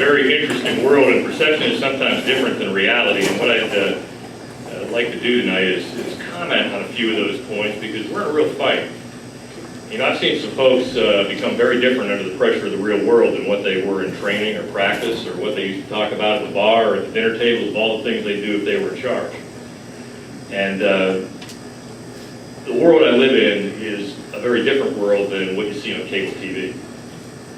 very interesting world, and perception is sometimes different than reality. And what I'd like to do tonight is comment on a few of those points, because we're in a real fight. You know, I've seen some folks become very different under the pressure of the real world than what they were in training or practice, or what they used to talk about at the bar or at the dinner table, of all the things they do if they were in charge. And the world I live in is a very different world than what you see on cable TV.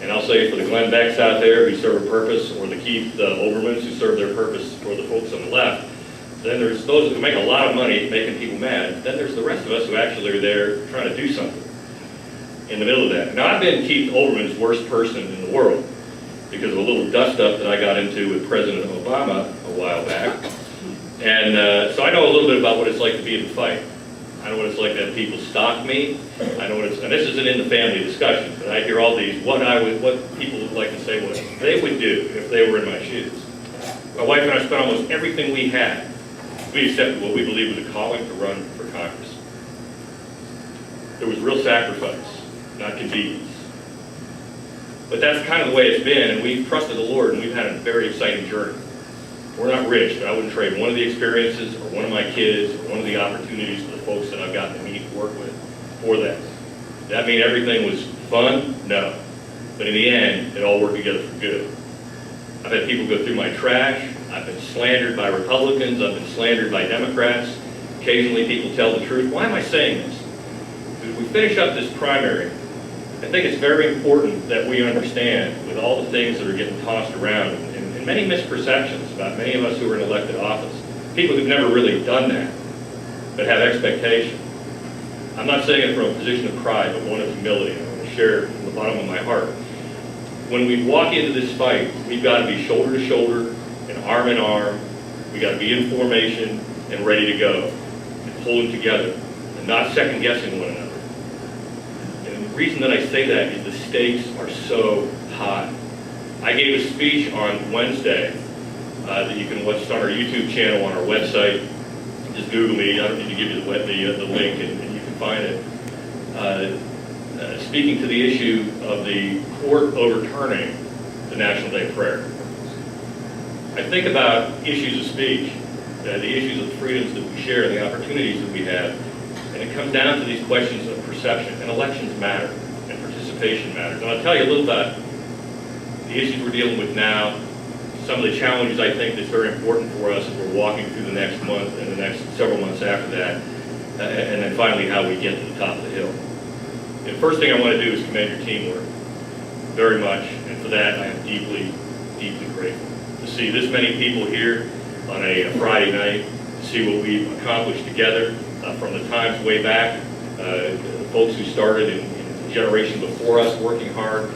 And I'll say, for the Glenn Becks out there who serve a purpose, or the Keith Olbermans who serve their purpose for the folks on the left, then there's those who make a lot of money making people mad. Then there's the rest of us who actually are there trying to do something in the middle of that. Now, I've been Keith Olbermann's worst person in the world because of a little dust-up that I got into with President Obama a while back. And so I know a little bit about what it's like to be in a fight. I know what it's like to have people stalk me. I know what it's, and this isn't in the family discussion, but I hear all these, what people would like to say what they would do if they were in my shoes. My wife and I spent almost everything we had. We accepted what we believed was a calling to run for Congress. There was real sacrifice, not convenience. But that's kind of the way it's been, and we've trusted the Lord, and we've had a very exciting journey. We're not rich, but I wouldn't trade one of the experiences, or one of my kids, or one of the opportunities for the folks that I've gotten to meet and work with for that. Does that mean everything was fun? No. But in the end, it all worked together for good. I've had people go through my trash. I've been slandered by Republicans. I've been slandered by Democrats. Occasionally people tell the truth. Why am I saying this? Because we finish up this primary, I think it's very important that we understand, with all the things that are getting tossed around, and many misperceptions about many of us who are in elected office, people who've never really done that, but have expectation. I'm not saying it from a position of pride, but one of humility. I want to share from the bottom of my heart. When we walk into this fight, we've got to be shoulder to shoulder and arm in arm. We've got to be in formation and ready to go, and pulling together, and not second guessing one another. And the reason that I say that is the stakes are so high. I gave a speech on Wednesday that you can watch on our YouTube channel, on our website. Just Google me. I don't need to give you the link, and you can find it. Speaking to the issue of the court overturning the National Day of Prayer. I think about issues of speech, the issues of the freedoms that we share, and the opportunities that we have, and it comes down to these questions of perception. And elections matter, and participation matters. And I'll tell you a little about the issues we're dealing with now, some of the challenges I think that's very important for us as we're walking through the next month and the next several months after that, and then finally how we get to the top of the hill. The first thing I want to do is commend your teamwork very much, and for that I am deeply, deeply grateful. To see this many people here on a Friday night, to see what we've accomplished together from the times way back, the folks who started in the generation before us working hard,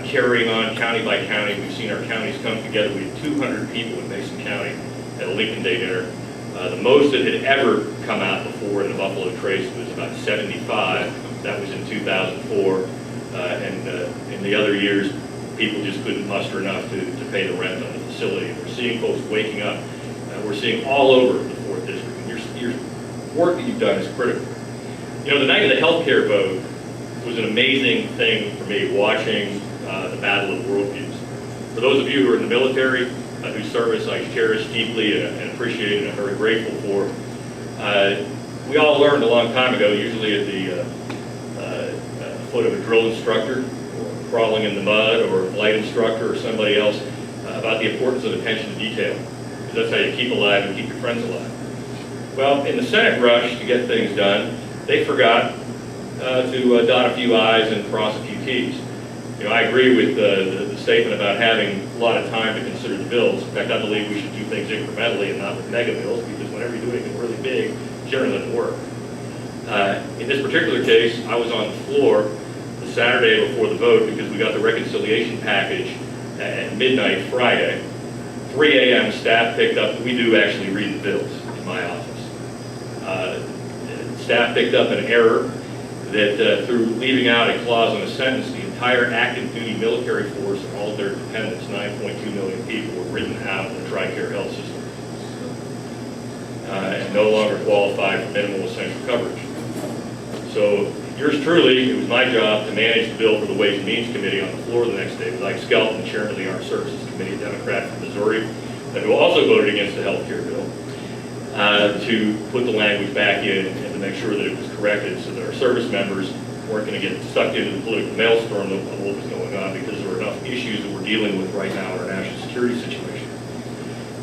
carrying on county by county. We've seen our counties come together. We had 200 people in Mason County at a Lincoln Day dinner. The most that had ever come out before in the Buffalo Trace was about 75. That was in 2004. And in the other years, people just couldn't muster enough to pay the rent on the facility. And we're seeing folks waking up. We're seeing all over the 4th District. And your work that you've done is critical. You know, the night of the healthcare vote was an amazing thing for me, watching the battle of worldviews. For those of you who are in the military, whose service I cherish deeply and appreciate and are very grateful for, we all learned a long time ago, usually at the foot of a drill instructor, or crawling in the mud, or a flight instructor, or somebody else, about the importance of attention to detail. Because that's how you keep alive and keep your friends alive. Well, in the Senate rush to get things done, they forgot to dot a few I's and cross a few T's. You know, I agree with the statement about having a lot of time to consider the bills. In fact, I believe we should do things incrementally and not with mega bills, because whenever you're doing anything really big, it generally doesn't work. In this particular case, I was on the floor the Saturday before the vote because we got the reconciliation package at midnight Friday. 3 a.m. staff picked up, we do actually read the bills in my office. Staff picked up an error that through leaving out a clause in a sentence, the entire active duty military force and all of their dependents, 9.2 million people, were written out of the TRICARE health system and no longer qualify for minimal essential coverage. So yours truly, it was my job to manage the bill for the Ways and Means Committee on the floor the next day with Ike Skelton, the chairman of the Armed Services Committee, a Democrat from Missouri, and who also voted against the health care bill, to put the language back in and to make sure that it was corrected so that our service members weren't going to get sucked into the political maelstrom of what was going on, because there were enough issues that we're dealing with right now in our national security situation.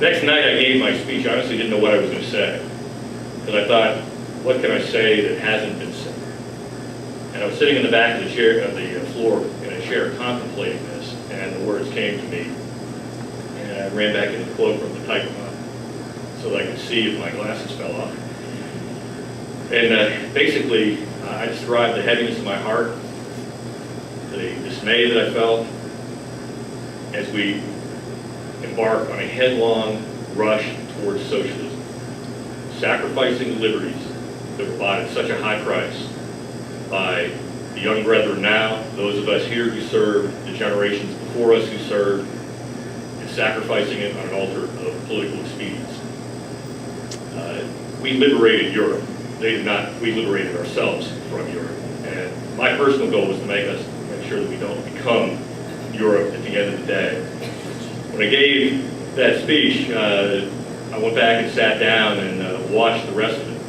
Next night I gave my speech. I honestly didn't know what I was going to say, because I thought, what can I say that hasn't been said? And I was sitting in the back of the chair, floor in a chair contemplating this, and the words came to me, and I ran back into the cloakroom to type them up so that I could see if my glasses fell off. And basically, I described the heaviness of my heart, the dismay that I felt as we embark on a headlong rush towards socialism, sacrificing liberties that were bought at such a high price by the young brethren now, those of us here who served, the generations before us who served, and sacrificing it on an altar of political expedience. We liberated Europe. They did not. We liberated ourselves from Europe. And my personal goal was to make sure that we don't become Europe at the end of the day. When I gave that speech, I went back and sat down and watched the rest of it,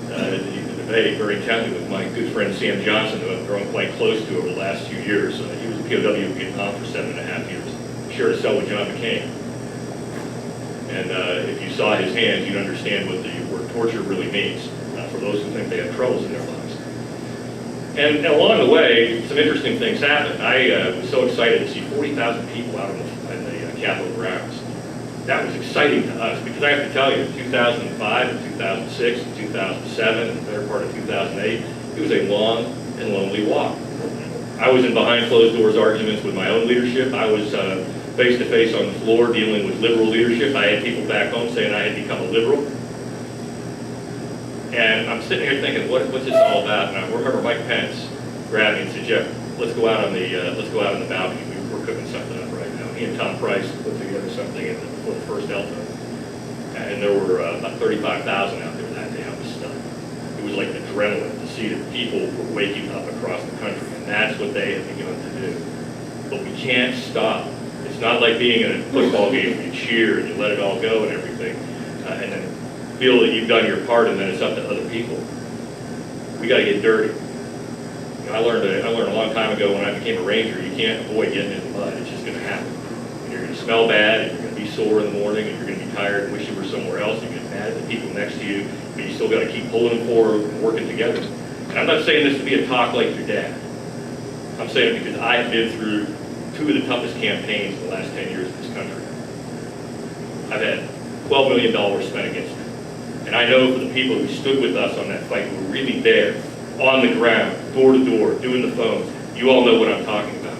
the debate very intently with my good friend Sam Johnson, who I've grown quite close to over the last few years. He was a POW in Vietnam for 7.5 years. Shared a cell with John McCain. And if you saw his hands, you'd understand what the word torture really means for those who think they have troubles in their lives. And along the way, some interesting things happened. I was so excited to see 40,000 people out in the Capitol grounds. That was exciting to us, because I have to tell you, in 2005, and 2006, and 2007, and the better part of 2008, it was a long and lonely walk. I was in behind closed doors arguments with my own leadership. I was face-to-face on the floor dealing with liberal leadership. I had people back home saying I had become a liberal. And I'm sitting here thinking, what's this all about? And I remember Mike Pence grabbed me and said, Geoff, let's go out on the balcony. We're cooking something up right now. He and Tom Price put together something before the first Alton. And there were about 35,000 out there that day. I was stunned. It was like adrenaline to see that people were waking up across the country. And that's what they had begun to do. But we can't stop. It's not like being in a football game where you cheer and you let it all go and everything, and then feel that you've done your part and then it's up to other people. We got to get dirty. I learned a long time ago when I became a ranger, you can't avoid getting in the mud. It's just going to happen. And you're going to smell bad, and you're going to be sore in the morning, and you're going to be tired and wish you were somewhere else, and you get mad at the people next to you, but you still got to keep pulling them forward and working together. And I'm not saying this to be a talk like your dad. I'm saying it because I've been through two of the toughest campaigns in the last 10 years in this country. I've had $12 million spent against me. And I know for the people who stood with us on that fight, who were really there, on the ground, door to door, doing the phones, you all know what I'm talking about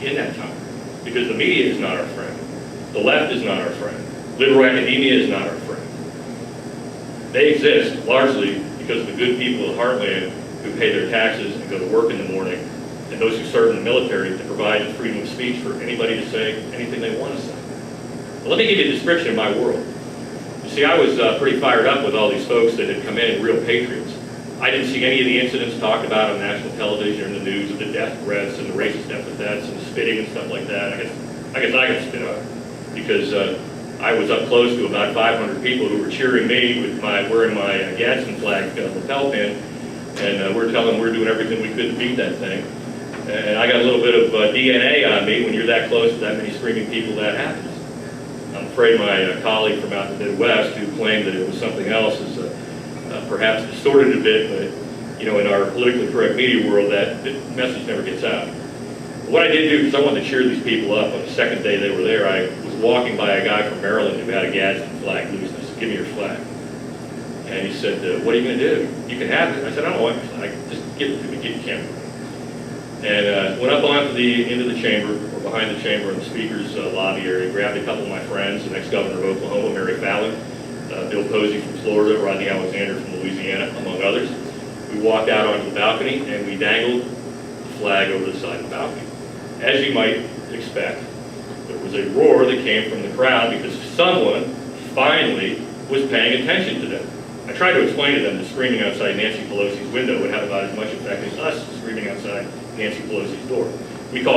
in that time. Because the media is not our friend. The left is not our friend. Liberal academia is not our friend. They exist largely because of the good people of Heartland who pay their taxes and go to work in the morning, and those who serve in the military to provide the freedom of speech for anybody to say anything they want to say. Well, let me give you a description of my world. You see, I was pretty fired up with all these folks that had come in, real patriots. I didn't see any of the incidents talked about on national television or in the news of the death threats and the racist epithets and the spitting and stuff like that. I guess I got spit on because I was up close to about 500 people who were cheering me with wearing my Gadsden flag lapel pin, and we're telling them we're doing everything we could to beat that thing. And I got a little bit of DNA on me when you're that close to that many screaming people that happens. I'm afraid my colleague from out in the Midwest who claimed that it was something else is perhaps distorted a bit, but in our politically correct media world, that message never gets out. But what I did do, because I wanted to cheer these people up on the second day they were there, I was walking by a guy from Maryland who had a Gadsden flag loose. I said, "Give me your flag." And he said, "What are you going to do? You can have it." I said, "I don't want your flag. Just give it to me. Get your camera." And went up onto into the chamber, or behind the chamber in the speaker's lobby area, grabbed a couple of my friends, the next-governor of Oklahoma, Mary Fallon, Bill Posey from Florida, Rodney Alexander from Louisiana, among others. We walked out onto the balcony, and we dangled the flag over the side of the balcony. As you might expect, there was a roar that came from the crowd because someone finally was paying attention to them. I tried to explain to them that screaming outside Nancy Pelosi's window would have about as much effect as us screaming outside Nancy Pelosi's door. We call